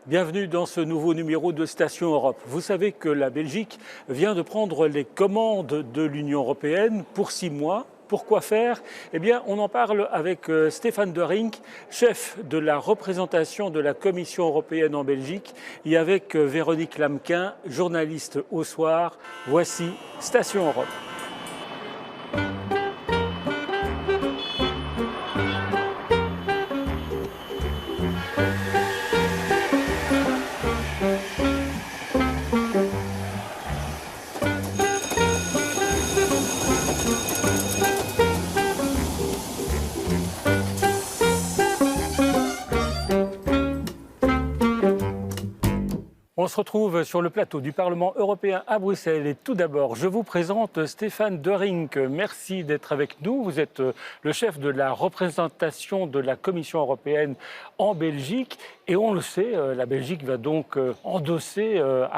Bienvenue dans ce nouveau numéro de Station Europe. Vous savez que la Belgique vient de prendre les commandes de l'Union européenne pour 6 mois. Pourquoi faire? Eh bien, on en parle avec Stéphane De Rink, chef de la représentation de la Commission européenne en Belgique, et avec Véronique Lamquin, journaliste au soir. Voici Station Europe. On se retrouve sur le plateau du Parlement européen à Bruxelles et tout d'abord, je vous présente Stéphane De Rink. Merci d'être avec nous. Vous êtes le chef de la représentation de la Commission européenne en Belgique et on le sait, la Belgique va donc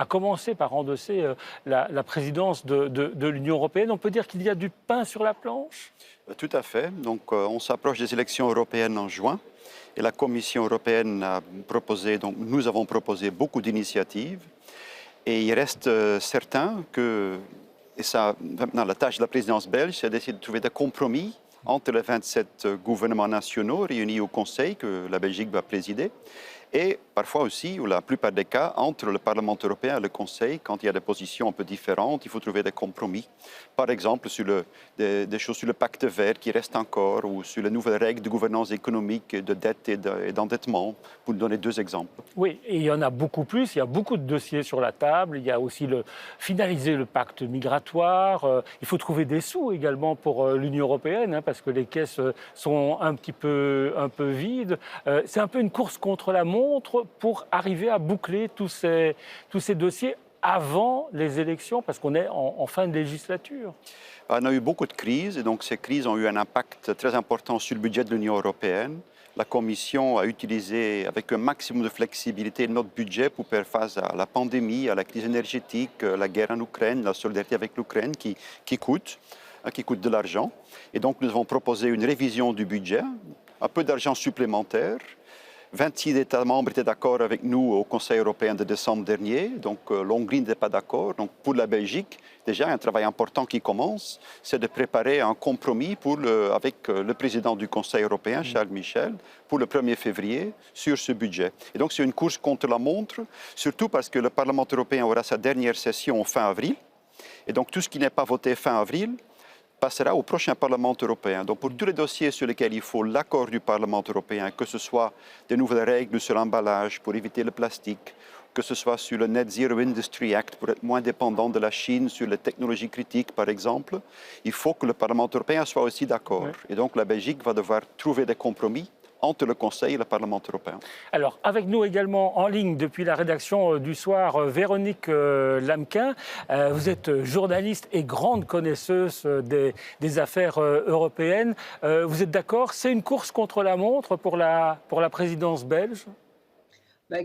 commencer par endosser la présidence de l'Union européenne. On peut dire qu'il y a du pain sur la planche? Tout à fait. Donc, on s'approche des élections européennes en juin. Et la Commission européenne a proposé, donc nous avons proposé beaucoup d'initiatives. Et il reste certain que, et ça, maintenant, la tâche de la présidence belge, c'est d'essayer de trouver des compromis entre les 27 gouvernements nationaux réunis au Conseil que la Belgique va présider. Et parfois aussi, ou la plupart des cas, entre le Parlement européen et le Conseil, quand il y a des positions un peu différentes, il faut trouver des compromis. Par exemple, sur des choses sur le pacte vert qui reste encore, ou sur les nouvelles règles de gouvernance économique, de dette et d'endettement, pour donner deux exemples. Oui, et il y en a beaucoup plus, il y a beaucoup de dossiers sur la table. Il y a aussi finaliser le pacte migratoire. Il faut trouver des sous également pour l'Union européenne, parce que les caisses sont un peu vides. C'est un peu une course contre la montre pour arriver à boucler tous ces dossiers avant les élections, parce qu'on est en fin de législature. On a eu beaucoup de crises, et donc ces crises ont eu un impact très important sur le budget de l'Union européenne. La Commission a utilisé avec un maximum de flexibilité notre budget pour faire face à la pandémie, à la crise énergétique, la guerre en Ukraine, la solidarité avec l'Ukraine qui coûte de l'argent. Et donc nous avons proposé une révision du budget, un peu d'argent supplémentaire. 26 États membres étaient d'accord avec nous au Conseil européen de décembre dernier, donc l'Hongrie n'était pas d'accord. Donc pour la Belgique, déjà un travail important qui commence, c'est de préparer un compromis avec le président du Conseil européen, Charles Michel, pour le 1er février sur ce budget. Et donc c'est une course contre la montre, surtout parce que le Parlement européen aura sa dernière session fin avril. Et donc tout ce qui n'est pas voté fin avril passera au prochain Parlement européen. Donc pour tous les dossiers sur lesquels il faut l'accord du Parlement européen, que ce soit des nouvelles règles sur l'emballage pour éviter le plastique, que ce soit sur le Net Zero Industry Act pour être moins dépendant de la Chine sur les technologies critiques par exemple, il faut que le Parlement européen soit aussi d'accord. Ouais. Et donc la Belgique va devoir trouver des compromis entre le Conseil et le Parlement européen. Alors, avec nous également en ligne depuis la rédaction du soir, Véronique Lamquin. Vous êtes journaliste et grande connaisseuse des affaires européennes. Vous êtes d'accord? C'est une course contre la montre pour la présidence belge?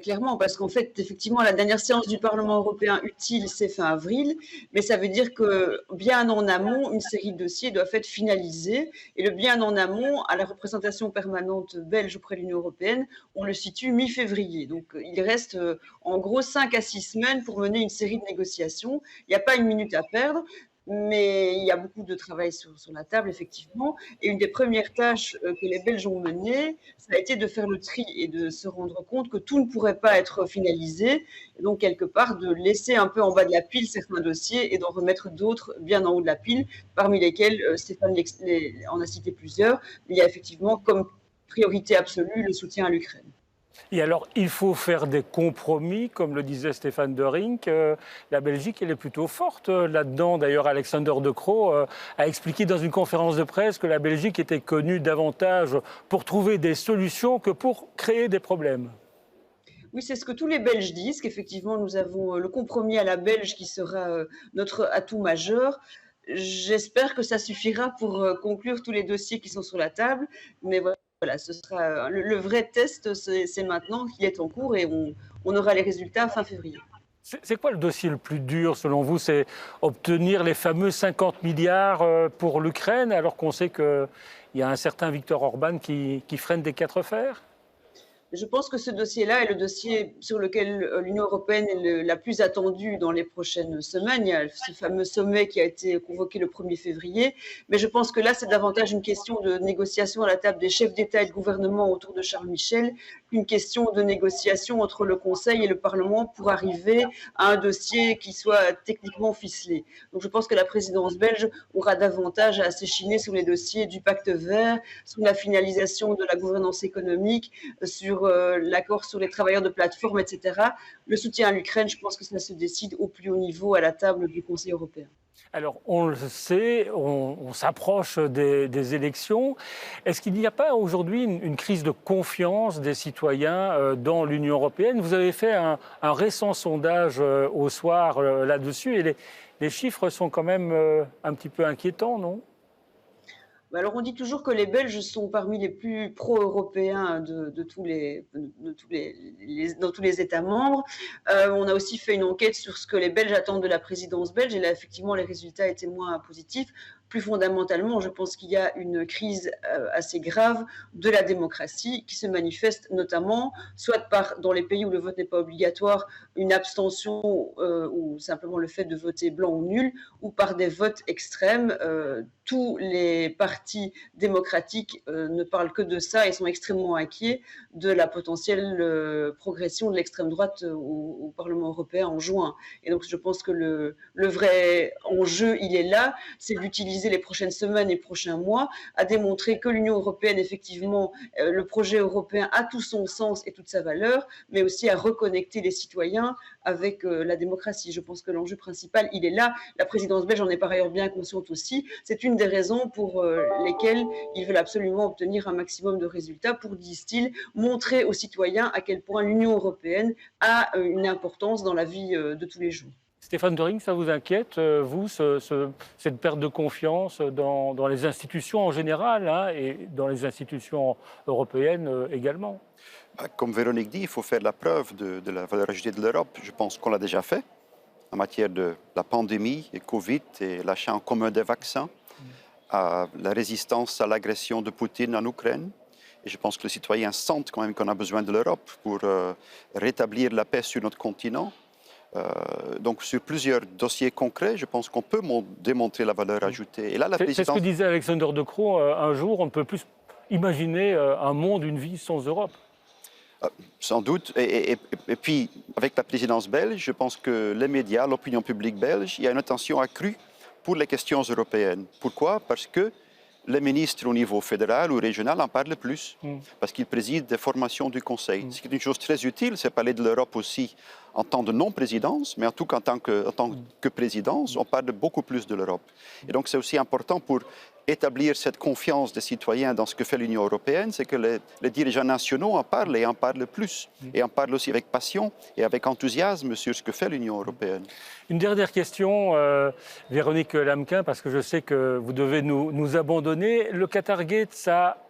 Clairement, parce qu'en fait, effectivement, la dernière séance du Parlement européen utile, c'est fin avril, mais ça veut dire que bien en amont, une série de dossiers doivent être finalisés. Et le bien en amont, à la représentation permanente belge auprès de l'Union européenne, on le situe mi-février. Donc, il reste en gros 5 à 6 semaines pour mener une série de négociations. Il n'y a pas une minute à perdre. Mais il y a beaucoup de travail sur la table, effectivement. Et une des premières tâches que les Belges ont menées, ça a été de faire le tri et de se rendre compte que tout ne pourrait pas être finalisé. Et donc, quelque part, de laisser un peu en bas de la pile certains dossiers et d'en remettre d'autres bien en haut de la pile, parmi lesquels Stéphane en a cité plusieurs. Mais il y a effectivement comme priorité absolue le soutien à l'Ukraine. Et alors, il faut faire des compromis, comme le disait Stéphane De Rink. La Belgique, elle est plutôt forte là-dedans. D'ailleurs, Alexander De Croo a expliqué dans une conférence de presse que la Belgique était connue davantage pour trouver des solutions que pour créer des problèmes. Oui, c'est ce que tous les Belges disent, qu'effectivement, nous avons le compromis à la Belge qui sera notre atout majeur. J'espère que ça suffira pour conclure tous les dossiers qui sont sur la table, mais voilà, ce sera le vrai test, c'est maintenant qu'il est en cours et on aura les résultats fin février. C'est quoi le dossier le plus dur selon vous? C'est obtenir les fameux 50 milliards pour l'Ukraine, alors qu'on sait qu'il y a un certain Viktor Orban qui freine des quatre fers? Je pense que ce dossier-là est le dossier sur lequel l'Union européenne est la plus attendue dans les prochaines semaines. Il y a ce fameux sommet qui a été convoqué le 1er février. Mais je pense que là, c'est davantage une question de négociation à la table des chefs d'État et de gouvernement autour de Charles Michel, qu'une question de négociation entre le Conseil et le Parlement pour arriver à un dossier qui soit techniquement ficelé. Donc je pense que la présidence belge aura davantage à s'échiner sur les dossiers du pacte vert, sur la finalisation de la gouvernance économique, sur l'accord sur les travailleurs de plateforme, etc. Le soutien à l'Ukraine, je pense que ça se décide au plus haut niveau à la table du Conseil européen. Alors, on le sait, on s'approche des élections. Est-ce qu'il n'y a pas aujourd'hui une crise de confiance des citoyens dans l'Union européenne? Vous avez fait un récent sondage au soir là-dessus et les chiffres sont quand même un petit peu inquiétants, non? Alors on dit toujours que les Belges sont parmi les plus pro-européens dans tous les États membres. On a aussi fait une enquête sur ce que les Belges attendent de la présidence belge et là effectivement les résultats étaient moins positifs. Plus fondamentalement, je pense qu'il y a une crise assez grave de la démocratie qui se manifeste notamment soit dans les pays où le vote n'est pas obligatoire, une abstention ou simplement le fait de voter blanc ou nul, ou par des votes extrêmes. Tous les partis démocratiques ne parlent que de ça et sont extrêmement inquiets de la potentielle progression de l'extrême droite au Parlement européen en juin. Et donc je pense que le vrai enjeu, il est là, c'est d'utiliser les prochaines semaines et prochains mois à démontrer que l'Union européenne, effectivement, le projet européen a tout son sens et toute sa valeur, mais aussi à reconnecter les citoyens avec la démocratie. Je pense que l'enjeu principal, il est là. La présidence belge en est par ailleurs bien consciente aussi. C'est une des raisons pour lesquelles ils veulent absolument obtenir un maximum de résultats pour, disent-ils, montrer aux citoyens à quel point l'Union européenne a une importance dans la vie de tous les jours. Stéphane de Rink, ça vous inquiète, vous, cette perte de confiance dans les institutions en général et dans les institutions européennes également? Comme Véronique dit, il faut faire la preuve de la valeur ajoutée de l'Europe. Je pense qu'on l'a déjà fait en matière de la pandémie et Covid et l'achat en commun des vaccins, à la résistance à l'agression de Poutine en Ukraine. Et je pense que les citoyens sentent quand même qu'on a besoin de l'Europe pour rétablir la paix sur notre continent. Donc sur plusieurs dossiers concrets, je pense qu'on peut démontrer la valeur ajoutée. Et là, c'est ce que disait Alexander De Croo un jour, on ne peut plus imaginer un monde, une vie sans Europe. Sans doute. Et puis, avec la présidence belge, je pense que les médias, l'opinion publique belge, il y a une attention accrue pour les questions européennes. Pourquoi? Parce que les ministres au niveau fédéral ou régional en parlent plus, parce qu'ils président des formations du Conseil. C'est une chose très utile, c'est parler de l'Europe aussi en tant de non-présidence, mais en tout cas en tant que présidence, on parle beaucoup plus de l'Europe. Et donc c'est aussi important pour établir cette confiance des citoyens dans ce que fait l'Union européenne, c'est que les dirigeants nationaux en parlent et en parlent plus, et en parlent aussi avec passion et avec enthousiasme sur ce que fait l'Union européenne. Une dernière question, Véronique Lamquin, parce que je sais que vous devez nous abandonner. Le Qatargate, ça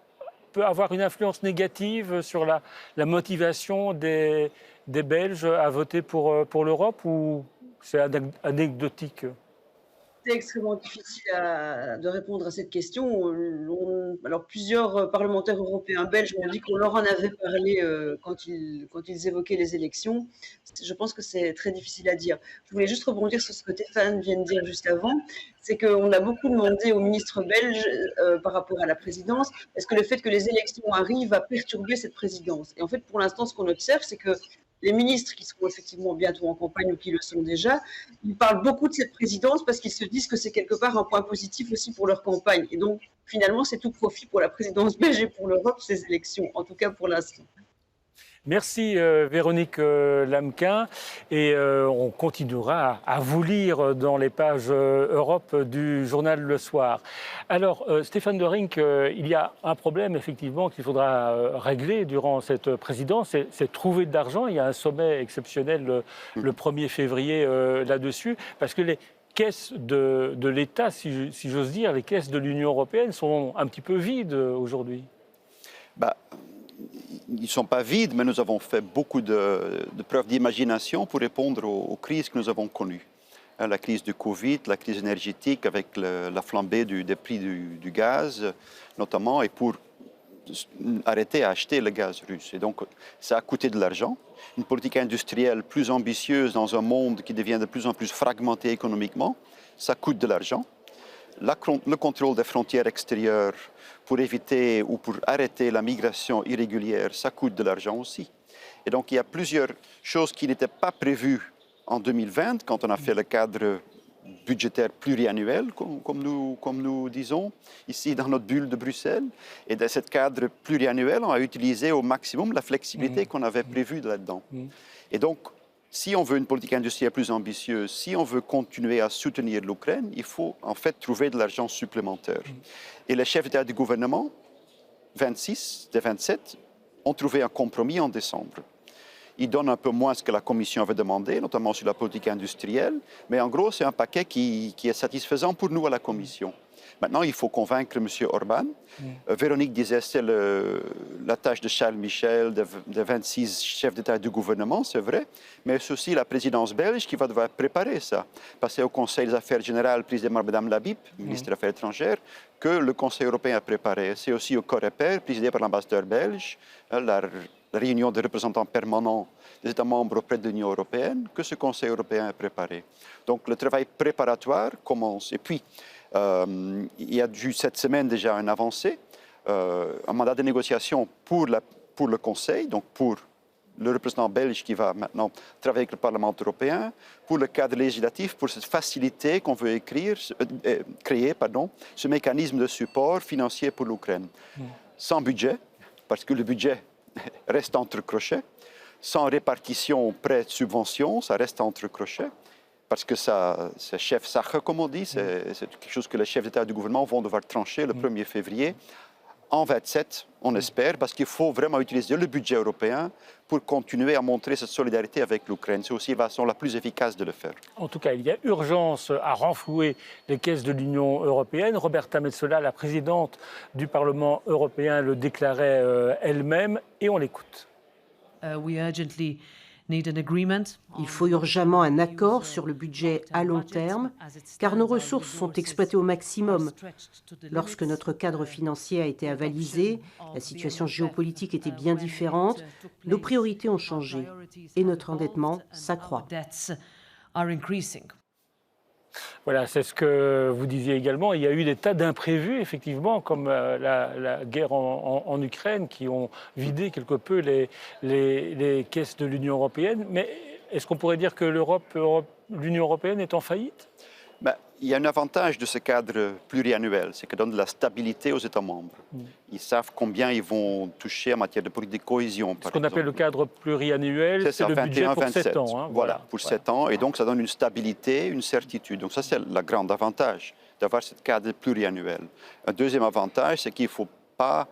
peut avoir une influence négative sur la motivation des Belges à voter pour l'Europe ou c'est anecdotique? C'est extrêmement difficile de répondre à cette question. Alors, plusieurs parlementaires européens belges m'ont dit qu'on leur en avait parlé quand ils évoquaient les élections. Je pense que c'est très difficile à dire. Je voulais juste rebondir sur ce que Stéphane vient de dire juste avant. C'est qu'on a beaucoup demandé au ministre belge par rapport à la présidence, est-ce que le fait que les élections arrivent va perturber cette présidence? Et en fait, pour l'instant, ce qu'on observe, c'est que les ministres qui seront effectivement bientôt en campagne ou qui le sont déjà, ils parlent beaucoup de cette présidence parce qu'ils se disent que c'est quelque part un point positif aussi pour leur campagne. Et donc, finalement, c'est tout profit pour la présidence belge et pour l'Europe, ces élections, en tout cas pour l'instant. Merci Véronique Lamquin et on continuera à vous lire dans les pages Europe du journal Le Soir. Alors Stéphane de Rink, il y a un problème effectivement qu'il faudra régler durant cette présidence, c'est trouver de l'argent. Il y a un sommet exceptionnel le 1er février là-dessus parce que les caisses de l'État, si j'ose dire, les caisses de l'Union européenne sont un petit peu vides aujourd'hui. Ils ne sont pas vides, mais nous avons fait beaucoup de preuves d'imagination pour répondre aux crises que nous avons connues. La crise du Covid, la crise énergétique avec la flambée des prix du gaz, notamment, et pour arrêté à acheter le gaz russe. Et donc, ça a coûté de l'argent. Une politique industrielle plus ambitieuse dans un monde qui devient de plus en plus fragmenté économiquement, ça coûte de l'argent. Le contrôle des frontières extérieures pour éviter ou pour arrêter la migration irrégulière, ça coûte de l'argent aussi. Et donc, il y a plusieurs choses qui n'étaient pas prévues en 2020, quand on a fait le cadre budgétaire pluriannuel, comme nous disons, ici dans notre bulle de Bruxelles. Et dans ce cadre pluriannuel, on a utilisé au maximum la flexibilité qu'on avait prévue là-dedans. Et donc, si on veut une politique industrielle plus ambitieuse, si on veut continuer à soutenir l'Ukraine, il faut en fait trouver de l'argent supplémentaire. Et les chefs d'État du gouvernement, 26 des 27, ont trouvé un compromis en décembre. Ils donnent un peu moins ce que la Commission avait demandé, notamment sur la politique industrielle, mais en gros, c'est un paquet qui est satisfaisant pour nous à la Commission. Maintenant, il faut convaincre M. Orban. Véronique disait que c'est la tâche de Charles Michel, des 26 chefs d'État et du gouvernement, c'est vrai, mais c'est aussi la présidence belge qui va devoir préparer ça. Parce que c'est au Conseil des affaires générales, présidé par Mme Labib, ministre des Affaires étrangères, que le Conseil européen a préparé. C'est aussi au Coreper, présidé par l'ambassadeur belge, la réunion des représentants permanents des États membres auprès de l'Union européenne, que ce Conseil européen a préparé. Donc le travail préparatoire commence. Et puis, il y a eu cette semaine déjà une avancée, un mandat de négociation pour le Conseil, donc pour le représentant belge qui va maintenant travailler avec le Parlement européen, pour le cadre législatif, pour cette facilité qu'on veut créer ce mécanisme de support financier pour l'Ukraine. Sans budget, parce que le budget reste entre crochets, sans répartition près de subventions, ça reste entre crochets, parce que ça, c'est chef Sache, comme on dit, c'est quelque chose que les chefs d'État et du gouvernement vont devoir trancher le 1er février. En 27, on espère, parce qu'il faut vraiment utiliser le budget européen pour continuer à montrer cette solidarité avec l'Ukraine. C'est aussi la façon la plus efficace de le faire. En tout cas, il y a urgence à renflouer les caisses de l'Union européenne. Roberta Metsola, la présidente du Parlement européen, le déclarait elle-même, et on l'écoute. Il faut urgemment un accord sur le budget à long terme, car nos ressources sont exploitées au maximum. Lorsque notre cadre financier a été avalisé, la situation géopolitique était bien différente, nos priorités ont changé et notre endettement s'accroît. Voilà, c'est ce que vous disiez également. Il y a eu des tas d'imprévus, effectivement, comme la guerre en Ukraine, qui ont vidé quelque peu les caisses de l'Union européenne. Mais est-ce qu'on pourrait dire que l'Union européenne est en faillite ? Il y a un avantage de ce cadre pluriannuel, c'est qu'il donne de la stabilité aux États membres. Ils savent combien ils vont toucher en matière de politique de cohésion. Ce qu'on appelle le cadre pluriannuel, c'est le budget pour 7 ans. Hein, voilà, pour 7 ans. Et donc, ça donne une stabilité, une certitude. Donc, ça, c'est le grand avantage d'avoir ce cadre pluriannuel. Un deuxième avantage, c'est qu'il ne faut pas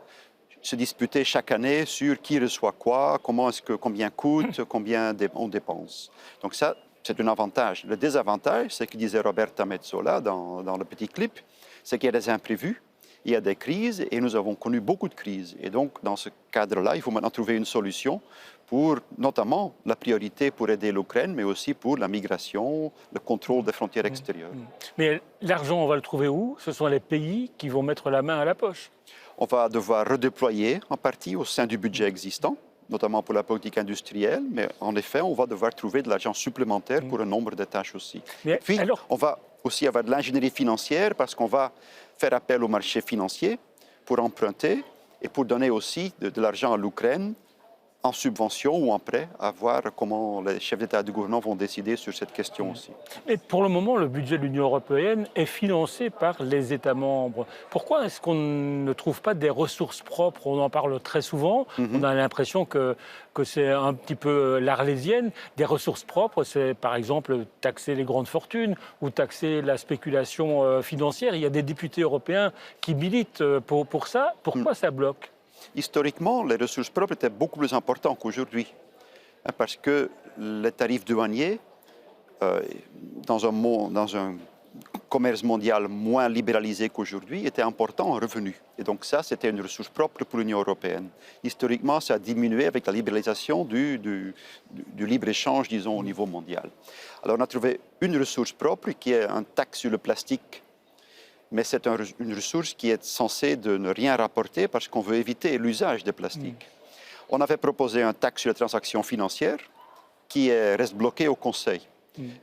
se disputer chaque année sur qui reçoit quoi, combien coûte, combien on dépense. Donc, ça, c'est un avantage. Le désavantage, c'est ce que disait Roberta Metsola dans le petit clip, c'est qu'il y a des imprévus, il y a des crises et nous avons connu beaucoup de crises. Et donc, dans ce cadre-là, il faut maintenant trouver une solution pour notamment la priorité pour aider l'Ukraine, mais aussi pour la migration, le contrôle des frontières extérieures. Mais l'argent, on va le trouver où ? Ce sont les pays qui vont mettre la main à la poche. On va devoir redéployer en partie au sein du budget existant, notamment pour la politique industrielle, mais en effet, on va devoir trouver de l'argent supplémentaire pour un nombre de tâches aussi. Et puis, on va aussi avoir de l'ingénierie financière parce qu'on va faire appel au marché financier pour emprunter et pour donner aussi de l'argent à l'Ukraine en subvention ou en prêt, à voir comment les chefs d'État et de gouvernement vont décider sur cette question aussi. Et pour le moment, le budget de l'Union européenne est financé par les États membres. Pourquoi est-ce qu'on ne trouve pas des ressources propres ? On en parle très souvent. On a l'impression que c'est un petit peu l'Arlésienne. Des ressources propres, c'est par exemple taxer les grandes fortunes ou taxer la spéculation financière. Il y a des députés européens qui militent pour ça. Pourquoi ça bloque ? Historiquement, les ressources propres étaient beaucoup plus importantes qu'aujourd'hui, parce que les tarifs douaniers, dans un commerce mondial moins libéralisé qu'aujourd'hui, étaient importants en revenus. Et donc ça, c'était une ressource propre pour l'Union européenne. Historiquement, ça a diminué avec la libéralisation du libre-échange, disons, au niveau mondial. Alors on a trouvé une ressource propre qui est un taxe sur le plastique mais c'est une ressource qui est censée de ne rien rapporter parce qu'on veut éviter l'usage de plastique. On avait proposé un taxe sur les transactions financières qui reste bloqué au Conseil.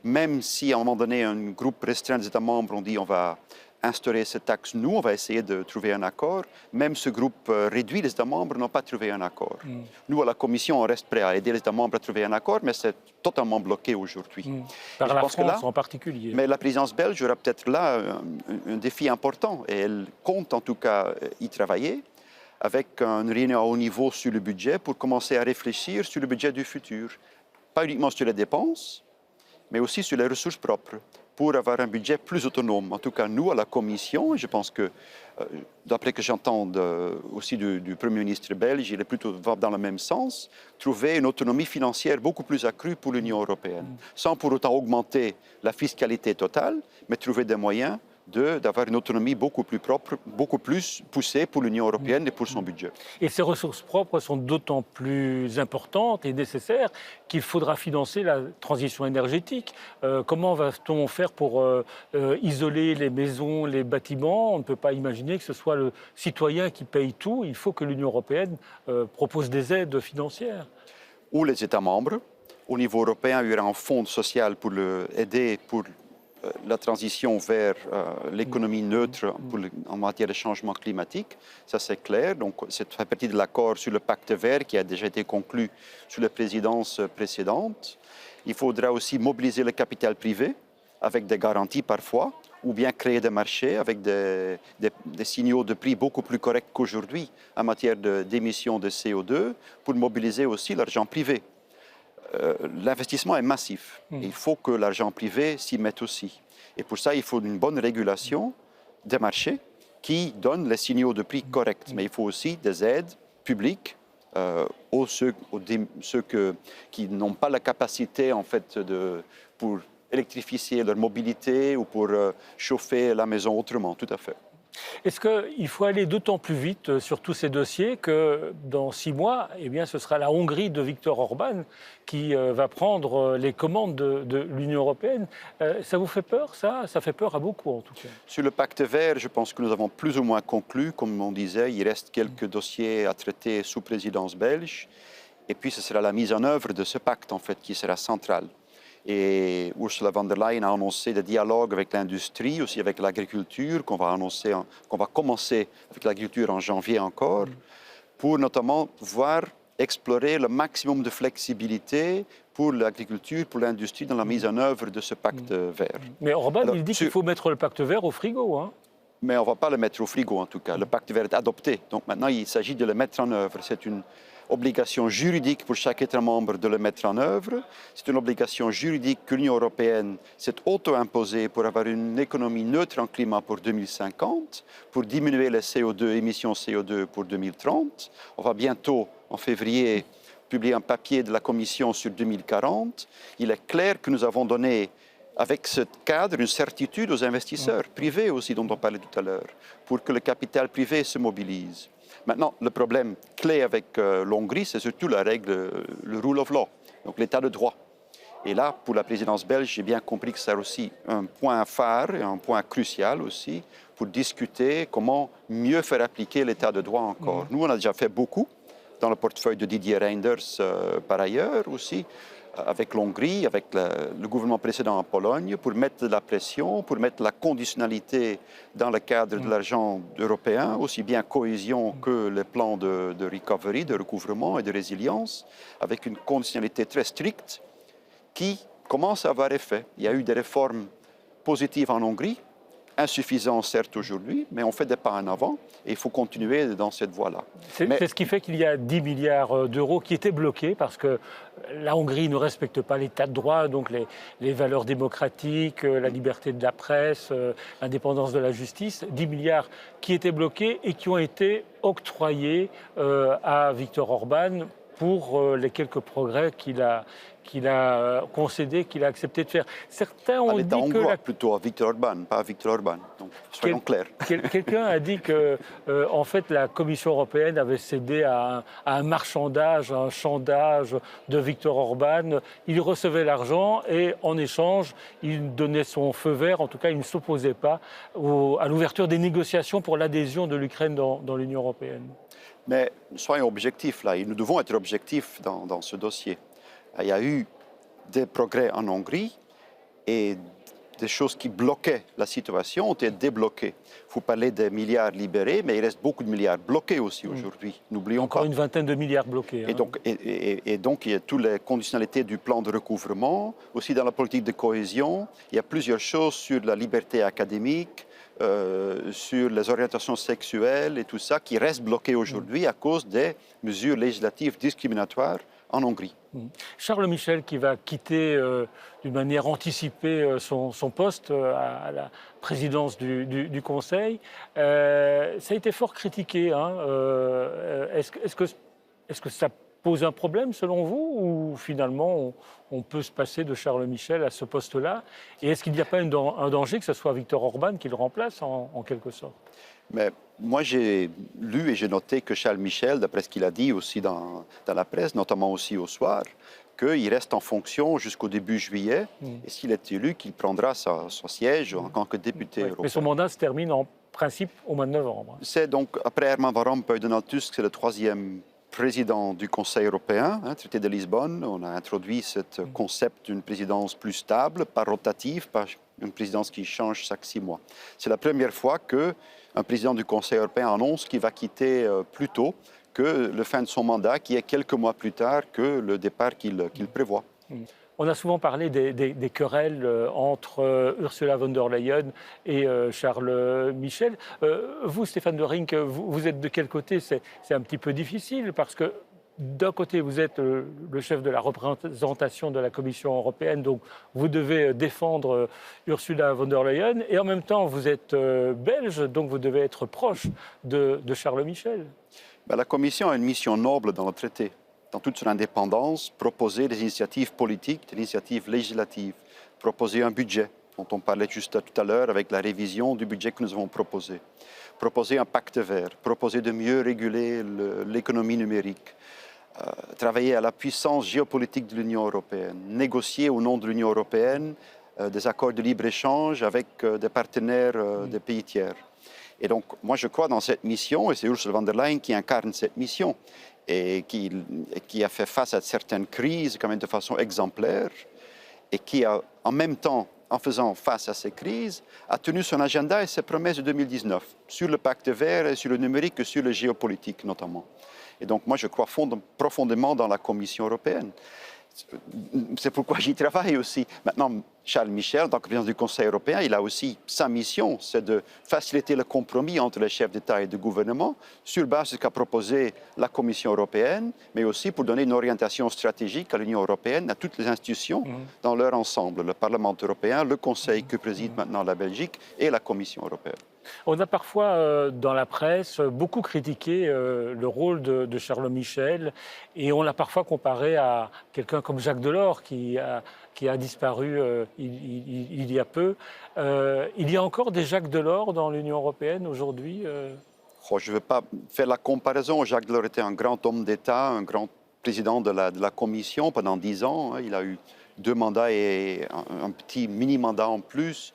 Même si à un moment donné, un groupe restreint des États membres ont dit on va instaurer cette taxe, nous, on va essayer de trouver un accord. Même ce groupe réduit, les États membres n'ont pas trouvé un accord. Nous, à la Commission, on reste prêt à aider les États membres à trouver un accord, mais c'est totalement bloqué aujourd'hui. Par la France en particulier. Mais la présidence belge aura peut-être là un défi important et elle compte en tout cas y travailler avec une réunion à haut niveau sur le budget pour commencer à réfléchir sur le budget du futur. Pas uniquement sur les dépenses, mais aussi sur les ressources propres, pour avoir un budget plus autonome. En tout cas, nous, à la Commission, et je pense que, d'après que j'entends aussi du Premier ministre belge, il est plutôt dans le même sens, trouver une autonomie financière beaucoup plus accrue pour l'Union européenne, sans pour autant augmenter la fiscalité totale, mais trouver des moyens d'avoir une autonomie beaucoup plus propre, beaucoup plus poussée pour l'Union européenne et pour son budget. Et ces ressources propres sont d'autant plus importantes et nécessaires qu'il faudra financer la transition énergétique. Comment va-t-on faire pour isoler les maisons, les bâtiments? On ne peut pas imaginer que ce soit le citoyen qui paye tout. Il faut que l'Union européenne propose des aides financières. Ou les États membres. Au niveau européen, il y aura un fonds social pour aider pour la transition vers l'économie neutre en matière de changement climatique. Ça, c'est clair. Donc, ça fait partie de l'accord sur le pacte vert qui a déjà été conclu sous la présidence précédente. Il faudra aussi mobiliser le capital privé avec des garanties parfois, ou bien créer des marchés avec des signaux de prix beaucoup plus corrects qu'aujourd'hui en matière d'émissions de CO2 pour mobiliser aussi l'argent privé. L'investissement est massif. Il faut que l'argent privé s'y mette aussi. Et pour ça, il faut une bonne régulation des marchés qui donne les signaux de prix corrects. Mais il faut aussi des aides publiques aux ceux qui n'ont pas la capacité en fait, pour électrifier leur mobilité ou pour chauffer la maison autrement, tout à fait. Est-ce qu'il faut aller d'autant plus vite sur tous ces dossiers que dans 6 mois, eh bien, ce sera la Hongrie de Viktor Orban qui va prendre les commandes de l'Union européenne? Ça vous fait peur, ça? Ça fait peur à beaucoup, en tout cas. Sur le pacte vert, je pense que nous avons plus ou moins conclu. Comme on disait, il reste quelques dossiers à traiter sous présidence belge. Et puis, ce sera la mise en œuvre de ce pacte, en fait, qui sera centrale. Et Ursula von der Leyen a annoncé des dialogues avec l'industrie, aussi avec l'agriculture, qu'on va commencer avec l'agriculture en janvier encore, pour notamment pouvoir explorer le maximum de flexibilité pour l'agriculture, pour l'industrie, dans la mise en œuvre de ce pacte vert. Mais Orban, il dit qu'il faut mettre le pacte vert au frigo, hein? Mais on ne va pas le mettre au frigo, en tout cas. Le pacte vert est adopté. Donc maintenant, il s'agit de le mettre en œuvre. C'est une obligation juridique pour chaque État membre de le mettre en œuvre. C'est une obligation juridique que l'Union européenne s'est auto-imposée pour avoir une économie neutre en climat pour 2050, pour diminuer les émissions CO2 pour 2030. On va bientôt, en février, publier un papier de la Commission sur 2040. Il est clair que nous avons donné, avec ce cadre, une certitude aux investisseurs privés aussi, dont on parlait tout à l'heure, pour que le capital privé se mobilise. Maintenant, le problème clé avec l'Hongrie, c'est surtout la règle, le rule of law, donc l'état de droit. Et là, pour la présidence belge, j'ai bien compris que c'est aussi un point phare et un point crucial aussi pour discuter comment mieux faire appliquer l'état de droit encore. Nous, on a déjà fait beaucoup dans le portefeuille de Didier Reynders par ailleurs aussi, avec l'Hongrie, avec le gouvernement précédent en Pologne, pour mettre de la pression, pour mettre la conditionnalité dans le cadre de l'argent européen, aussi bien cohésion que les plans de recovery, de recouvrement et de résilience, avec une conditionnalité très stricte qui commence à avoir effet. Il y a eu des réformes positives en Hongrie, insuffisantes certes aujourd'hui, mais on fait des pas en avant et il faut continuer dans cette voie-là. C'est ce qui fait qu'il y a 10 milliards d'euros qui étaient bloqués parce que la Hongrie ne respecte pas l'état de droit, donc les valeurs démocratiques, la liberté de la presse, l'indépendance de la justice. 10 milliards qui étaient bloqués et qui ont été octroyés à Viktor Orban pour les quelques progrès qu'il qu'il a concédé, qu'il a accepté de faire. Certains ont l'État dit que hongrois, plutôt à Viktor Orban, pas à Viktor Orban. Donc, soyons clairs. Quelqu'un a dit que, en fait, la Commission européenne avait cédé à un marchandage, à un chandage de Viktor Orban. Il recevait l'argent et, en échange, il donnait son feu vert. En tout cas, il ne s'opposait pas à l'ouverture des négociations pour l'adhésion de l'Ukraine dans l'Union européenne. Mais soyons objectifs là, et nous devons être objectifs dans ce dossier. Il y a eu des progrès en Hongrie et des choses qui bloquaient la situation ont été débloquées. Vous parlez des milliards libérés, mais il reste beaucoup de milliards bloqués aussi aujourd'hui. N'oublions pas. Encore une vingtaine de milliards bloqués. Et donc, il y a toutes les conditionnalités du plan de recouvrement, aussi dans la politique de cohésion. Il y a plusieurs choses sur la liberté académique, sur les orientations sexuelles et tout ça qui restent bloquées aujourd'hui à cause des mesures législatives discriminatoires en Hongrie. Charles Michel qui va quitter d'une manière anticipée son poste à la présidence du Conseil, ça a été fort critiqué. Hein. Est-ce que ça pose un problème selon vous ou finalement on peut se passer de Charles Michel à ce poste-là? Et est-ce qu'il n'y a pas un danger que ce soit Viktor Orban qui le remplace en quelque sorte? Mais moi, j'ai lu et j'ai noté que Charles Michel, d'après ce qu'il a dit aussi dans la presse, notamment aussi au soir, qu'il reste en fonction jusqu'au début juillet, et s'il est élu, qu'il prendra son siège en tant que député européen. Mais son mandat se termine en principe au mois de novembre. C'est donc, après Herman Van Rompuy et Donald Tusk, c'est le troisième président du Conseil européen, traité de Lisbonne. On a introduit ce concept d'une présidence plus stable, pas rotative, pas une présidence qui change chaque 6 mois. C'est la première fois qu'un président du Conseil européen annonce qu'il va quitter plus tôt que la fin de son mandat, qui est quelques mois plus tard que le départ qu'il prévoit. On a souvent parlé des querelles entre Ursula von der Leyen et Charles Michel. Vous, Stéphane de Rink, vous êtes de quel côté? C'est un petit peu difficile parce que d'un côté, vous êtes le chef de la représentation de la Commission européenne, donc vous devez défendre Ursula von der Leyen, et en même temps, vous êtes belge, donc vous devez être proche de Charles Michel. La Commission a une mission noble dans le traité. Dans toute son indépendance, proposer des initiatives politiques, des initiatives législatives, proposer un budget, dont on parlait juste tout à l'heure avec la révision du budget que nous avons proposé, proposer un pacte vert, proposer de mieux réguler l'économie numérique, travailler à la puissance géopolitique de l'Union européenne, négocier au nom de l'Union européenne des accords de libre-échange avec des partenaires des pays tiers. Et donc, moi, je crois dans cette mission, et c'est Ursula von der Leyen qui incarne cette mission, et qui a fait face à certaines crises quand même de façon exemplaire, et qui a, en même temps, en faisant face à ces crises, a tenu son agenda et ses promesses de 2019, sur le pacte vert, et sur le numérique, et sur le géopolitique notamment. Et donc, moi, je crois profondément dans la Commission européenne. C'est pourquoi j'y travaille aussi. Maintenant, Charles Michel, en tant que président du Conseil européen, il a aussi sa mission, c'est de faciliter le compromis entre les chefs d'État et de gouvernement sur base de ce qu'a proposé la Commission européenne, mais aussi pour donner une orientation stratégique à l'Union européenne, à toutes les institutions dans leur ensemble, le Parlement européen, le Conseil que préside maintenant la Belgique et la Commission européenne. On a parfois, dans la presse, beaucoup critiqué le rôle de Charles Michel et on l'a parfois comparé à quelqu'un comme Jacques Delors qui a disparu il y a peu. Il y a encore des Jacques Delors dans l'Union européenne aujourd'hui Je ne vais pas faire la comparaison. Jacques Delors était un grand homme d'État, un grand président de la Commission pendant 10 ans. Il a eu 2 mandats et un petit mini-mandat en plus.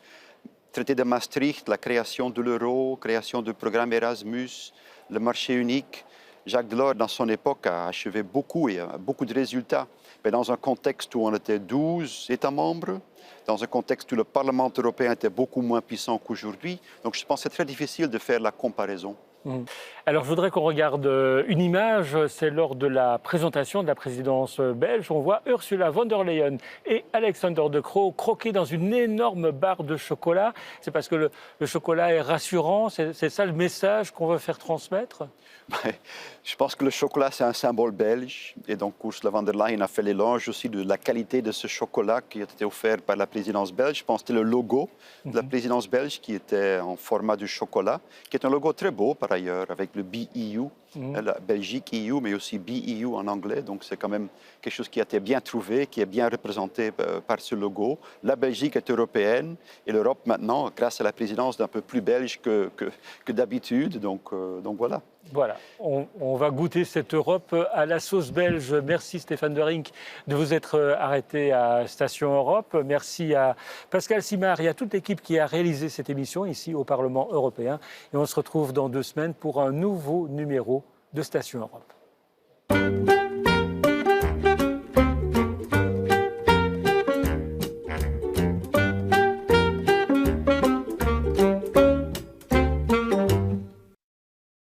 Traité de Maastricht, la création de l'euro, création du programme Erasmus, le marché unique. Jacques Delors, dans son époque, a achevé beaucoup et a beaucoup de résultats. Mais dans un contexte où on était 12 États membres, dans un contexte où le Parlement européen était beaucoup moins puissant qu'aujourd'hui. Donc je pense que c'est très difficile de faire la comparaison. Alors je voudrais qu'on regarde une image, c'est lors de la présentation de la présidence belge. On voit Ursula von der Leyen et Alexander De Croo croquer dans une énorme barre de chocolat. C'est parce que le chocolat est rassurant, c'est ça le message qu'on veut faire transmettre? Je pense que le chocolat, c'est un symbole belge. Et donc, Ursula von der Leyen a fait l'éloge aussi de la qualité de ce chocolat qui a été offert par la présidence belge. Je pense que c'était le logo de la présidence belge qui était en format de chocolat, qui est un logo très beau par ailleurs, avec le BEU. La Belgique EU, mais aussi BEU en anglais. Donc c'est quand même quelque chose qui a été bien trouvé, qui est bien représenté par ce logo. La Belgique est européenne et l'Europe maintenant, grâce à la présidence, d'un peu plus belge que d'habitude. Donc voilà. Voilà, on va goûter cette Europe à la sauce belge. Merci Stéphane de Rink de vous être arrêté à Station Europe. Merci à Pascal Simard et à toute l'équipe qui a réalisé cette émission ici au Parlement européen. Et on se retrouve dans 2 semaines pour un nouveau numéro de Station Europe.